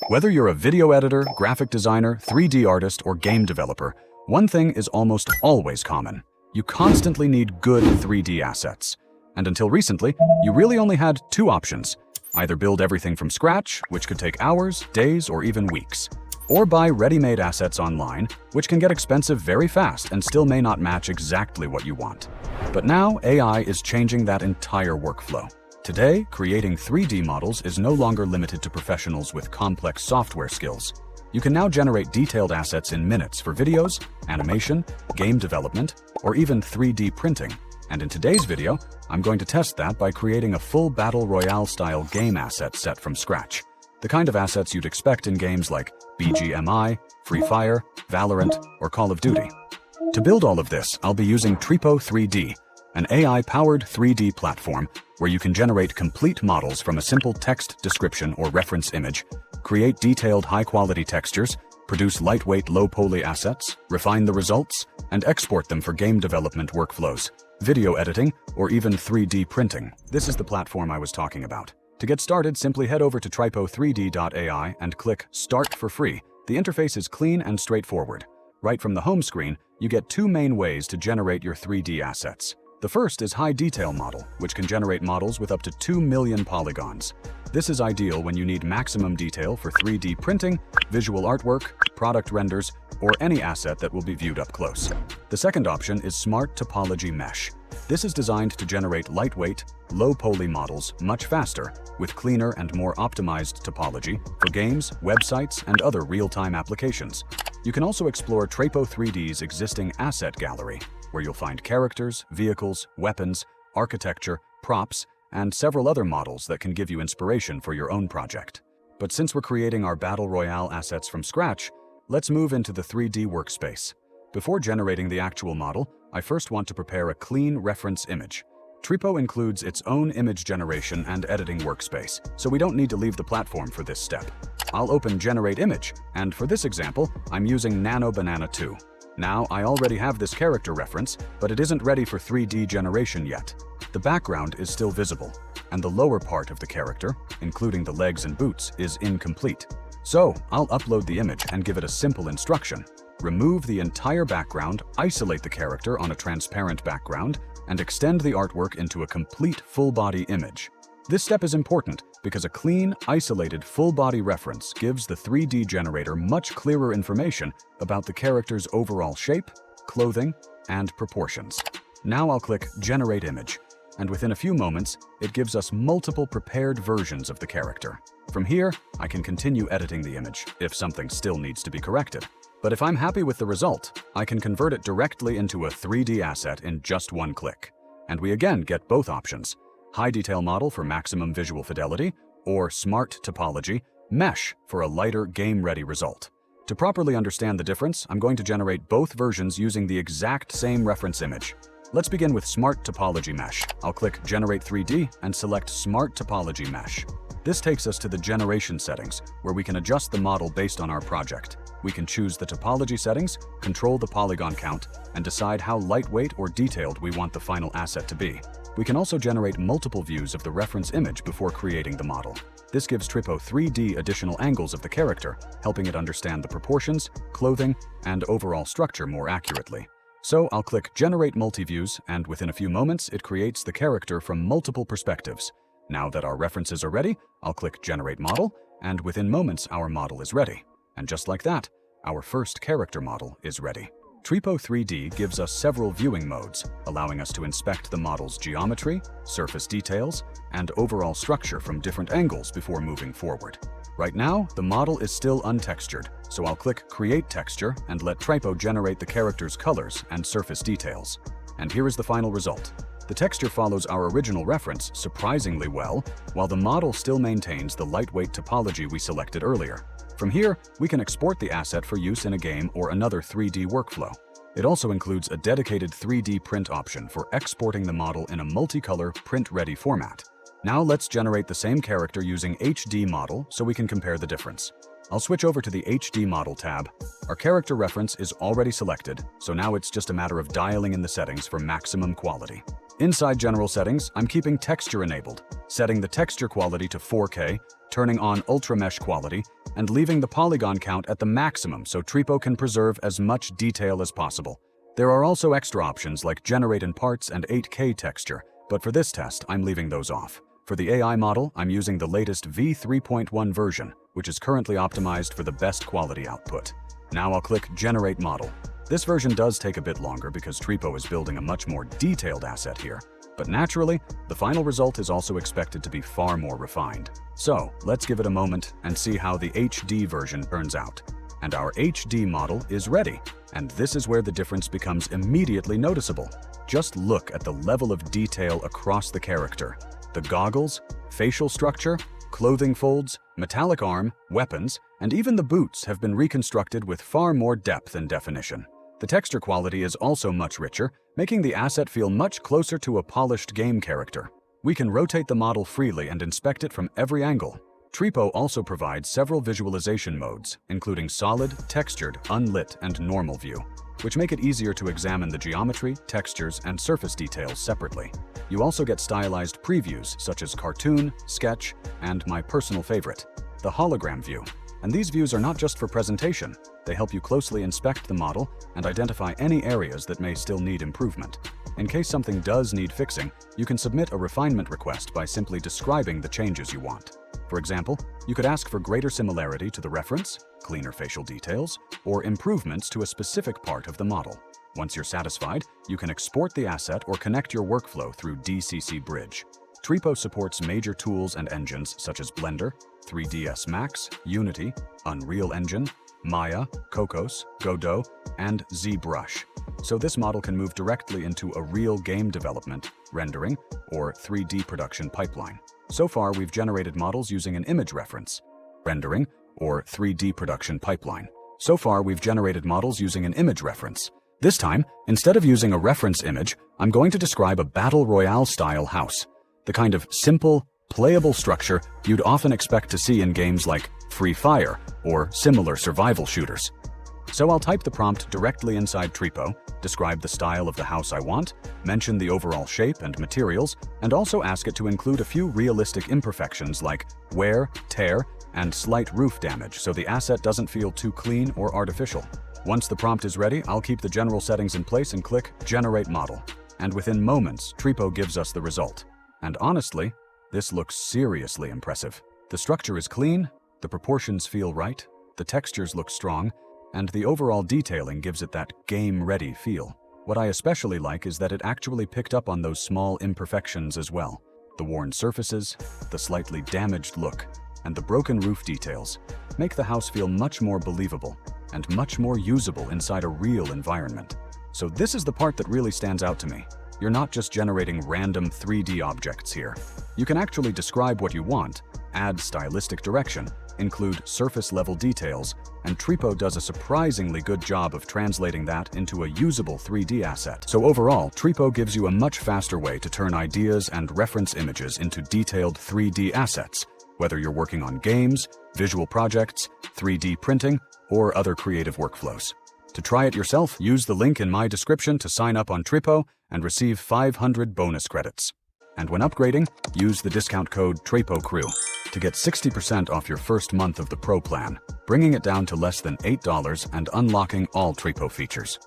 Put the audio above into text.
Whether you're a video editor, graphic designer, 3D artist, or game developer, one thing is almost always common. You constantly need good 3D assets. And until recently, you really only had two options. Either build everything from scratch, which could take hours, days, or even weeks, or buy ready-made assets online, which can get expensive very fast and still may not match exactly what you want. But now, AI is changing that entire workflow. Today, creating 3D models is no longer limited to professionals with complex software skills. You can now generate detailed assets in minutes for videos, animation, game development, or even 3D printing. And in today's video, I'm going to test that by creating a full Battle Royale-style game asset set from scratch. The kind of assets you'd expect in games like BGMI, Free Fire, Valorant, or Call of Duty. To build all of this, I'll be using Tripo 3D, an AI-powered 3D platform where you can generate complete models from a simple text description or reference image, create detailed high-quality textures, produce lightweight low-poly assets, refine the results, and export them for game development workflows, video editing, or even 3D printing. This is the platform I was talking about. To get started, simply head over to tripo3d.ai and click Start for free. The interface is clean and straightforward. Right from the home screen, you get two main ways to generate your 3D assets. The first is High Detail Model, which can generate models with up to 2 million polygons. This is ideal when you need maximum detail for 3D printing, visual artwork, product renders, or any asset that will be viewed up close. The second option is Smart Topology Mesh. This is designed to generate lightweight, low-poly models much faster, with cleaner and more optimized topology for games, websites, and other real-time applications. You can also explore Tripo 3D's existing asset gallery, where you'll find characters, vehicles, weapons, architecture, props, and several other models that can give you inspiration for your own project. But since we're creating our Battle Royale assets from scratch, let's move into the 3D workspace. Before generating the actual model, I first want to prepare a clean reference image. Tripo includes its own image generation and editing workspace, so we don't need to leave the platform for this step. I'll open Generate Image, and for this example, I'm using Nano Banana 2. Now, I already have this character reference, but it isn't ready for 3D generation yet. The background is still visible, and the lower part of the character, including the legs and boots, is incomplete. So, I'll upload the image and give it a simple instruction. Remove the entire background, isolate the character on a transparent background, and extend the artwork into a complete full-body image. This step is important because a clean, isolated full-body reference gives the 3D generator much clearer information about the character's overall shape, clothing, and proportions. Now I'll click Generate Image, and within a few moments, it gives us multiple prepared versions of the character. From here, I can continue editing the image if something still needs to be corrected. But if I'm happy with the result, I can convert it directly into a 3D asset in just one click. And we again get both options: High Detail Model for maximum visual fidelity, or Smart Topology Mesh for a lighter, game-ready result. To properly understand the difference, I'm going to generate both versions using the exact same reference image. Let's begin with Smart Topology Mesh. I'll click Generate 3D and select Smart Topology Mesh. This takes us to the generation settings, where we can adjust the model based on our project. We can choose the topology settings, control the polygon count, and decide how lightweight or detailed we want the final asset to be. We can also generate multiple views of the reference image before creating the model. This gives Tripo 3D additional angles of the character, helping it understand the proportions, clothing, and overall structure more accurately. So I'll click Generate Multi-Views, and within a few moments, it creates the character from multiple perspectives. Now that our references are ready, I'll click Generate Model, and within moments, our model is ready. And just like that, our first character model is ready. Tripo 3D gives us several viewing modes, allowing us to inspect the model's geometry, surface details, and overall structure from different angles before moving forward. Right now, the model is still untextured, so I'll click Create Texture and let Tripo generate the character's colors and surface details. And here is the final result. The texture follows our original reference surprisingly well, while the model still maintains the lightweight topology we selected earlier. From here, we can export the asset for use in a game or another 3D workflow. It also includes a dedicated 3D print option for exporting the model in a multicolor, print-ready format. Now let's generate the same character using HD Model so we can compare the difference. I'll switch over to the HD Model tab. Our character reference is already selected, so now it's just a matter of dialing in the settings for maximum quality. Inside General Settings, I'm keeping Texture enabled, setting the texture quality to 4K, turning on ultra mesh quality, and leaving the polygon count at the maximum so Tripo can preserve as much detail as possible. There are also extra options like generate in parts and 8K texture, but for this test, I'm leaving those off. For the AI model, I'm using the latest v3.1 version, which is currently optimized for the best quality output. Now I'll click Generate Model. This version does take a bit longer because Tripo is building a much more detailed asset here, but naturally, the final result is also expected to be far more refined. So let's give it a moment and see how the HD version turns out. And our HD model is ready, and this is where the difference becomes immediately noticeable. Just look at the level of detail across the character. The goggles, facial structure, clothing folds, metallic arm, weapons, and even the boots have been reconstructed with far more depth and definition. The texture quality is also much richer, making the asset feel much closer to a polished game character. We can rotate the model freely and inspect it from every angle. Tripo also provides several visualization modes, including solid, textured, unlit, and normal view, which make it easier to examine the geometry, textures, and surface details separately. You also get stylized previews such as cartoon, sketch, and my personal favorite, the hologram view. And these views are not just for presentation. They help you closely inspect the model and identify any areas that may still need improvement. In case something does need fixing, you can submit a refinement request by simply describing the changes you want. For example, you could ask for greater similarity to the reference, cleaner facial details, or improvements to a specific part of the model. Once you're satisfied, you can export the asset or connect your workflow through DCC Bridge. Tripo supports major tools and engines such as Blender, 3ds Max, Unity, Unreal Engine, Maya, Cocos, Godot, and ZBrush. So this model can move directly into a real game development, rendering, or 3D production pipeline. So far, we've generated models using an image reference, rendering, or 3D production pipeline. So far, we've generated models using an image reference. This time, instead of using a reference image, I'm going to describe a battle royale-style house, the kind of simple, playable structure you'd often expect to see in games like Free Fire or similar survival shooters. So I'll type the prompt directly inside Tripo, describe the style of the house I want, mention the overall shape and materials, and also ask it to include a few realistic imperfections like wear, tear, and slight roof damage so the asset doesn't feel too clean or artificial. Once the prompt is ready, I'll keep the general settings in place and click Generate Model. And within moments, Tripo gives us the result. And honestly, this looks seriously impressive. The structure is clean, the proportions feel right, the textures look strong, and the overall detailing gives it that game-ready feel. What I especially like is that it actually picked up on those small imperfections as well. The worn surfaces, the slightly damaged look, and the broken roof details make the house feel much more believable and much more usable inside a real environment. So this is the part that really stands out to me. You're not just generating random 3D objects here. You can actually describe what you want, add stylistic direction, include surface-level details, and Tripo does a surprisingly good job of translating that into a usable 3D asset. So overall, Tripo gives you a much faster way to turn ideas and reference images into detailed 3D assets, whether you're working on games, visual projects, 3D printing, or other creative workflows. To try it yourself, use the link in my description to sign up on Tripo and receive 500 bonus credits. And when upgrading, use the discount code TRIPOCREW to get 60% off your first month of the Pro plan, bringing it down to less than $8 and unlocking all Tripo features.